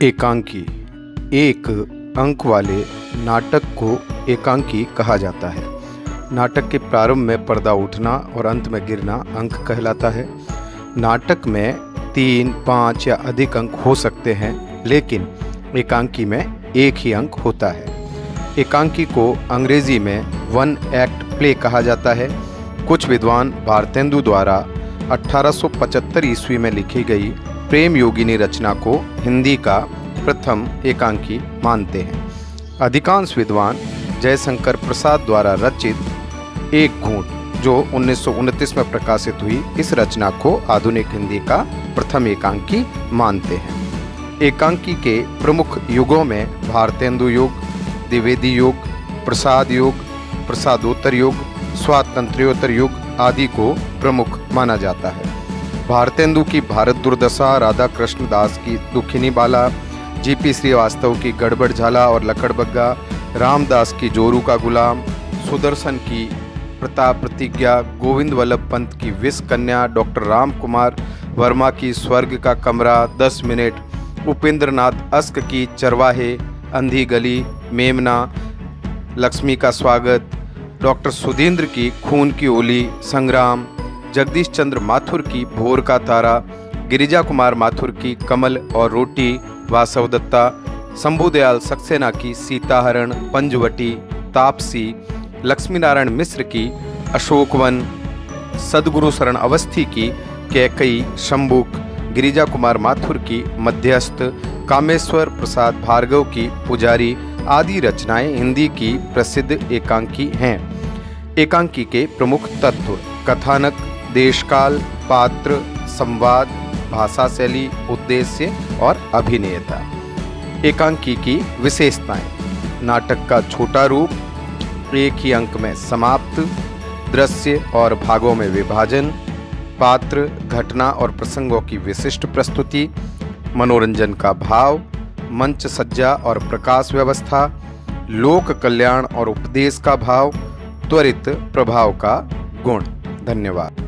एकांकी एक अंक वाले नाटक को एकांकी कहा जाता है। नाटक के प्रारंभ में पर्दा उठना और अंत में गिरना अंक कहलाता है। नाटक में 3, 5 या अधिक अंक हो सकते हैं, लेकिन एकांकी में एक ही अंक होता है। एकांकी को अंग्रेजी में वन एक्ट प्ले कहा जाता है। कुछ विद्वान भारतेंदु द्वारा 1875 ईस्वी में लिखी गई प्रेम योगिनी रचना को हिंदी का प्रथम एकांकी मानते हैं। अधिकांश विद्वान जयशंकर प्रसाद द्वारा रचित एक घूंट जो 1929 में प्रकाशित हुई इस रचना को आधुनिक हिंदी का प्रथम एकांकी मानते हैं। एकांकी के प्रमुख युगों में भारतेंदु युग, द्विवेदी युग, प्रसाद युग, प्रसादोत्तर युग, स्वातंत्र्योत्तर युग आदि को प्रमुख माना जाता है। भारतेंदु की भारत दुर्दशा, राधा कृष्ण दास की दुखिनी बाला, जीपी श्रीवास्तव की गड़बड़ झाला और लकड़बग्गा, रामदास की जोरू का गुलाम, सुदर्शन की प्रताप प्रतिज्ञा, गोविंद वल्लभ पंत की विष कन्या, डॉक्टर राम कुमार वर्मा की स्वर्ग का कमरा, 10 मिनट, उपेंद्र नाथ अस्क की चरवाहे, अंधी गली, मेमना, लक्ष्मी का स्वागत, डॉक्टर सुधींद्र की खून की ओली, संग्राम, जगदीश चंद्र माथुर की भोर का तारा, गिरिजा कुमार माथुर की कमल और रोटी, वासवदत्ता, शंभुदयाल सक्सेना की सीताहरण, पंचवटी, तापसी, लक्ष्मी नारायण मिश्र की अशोकवन, सदगुरु शरण अवस्थी की कैकई, शंभुक, गिरिजा कुमार माथुर की मध्यस्थ, कामेश्वर प्रसाद भार्गव की पुजारी आदि रचनाएं हिंदी की प्रसिद्ध एकांकी हैं। एकांकी के प्रमुख तत्व कथानक, देशकाल, पात्र, संवाद, भाषा शैली, उद्देश्य और अभिनेता। एकांकी की विशेषताएं: नाटक का छोटा रूप, एक ही अंक में समाप्त, दृश्य और भागों में विभाजन, पात्र, घटना और प्रसंगों की विशिष्ट प्रस्तुति, मनोरंजन का भाव, मंच सज्जा और प्रकाश व्यवस्था, लोक कल्याण और उपदेश का भाव, त्वरित प्रभाव का गुण। धन्यवाद।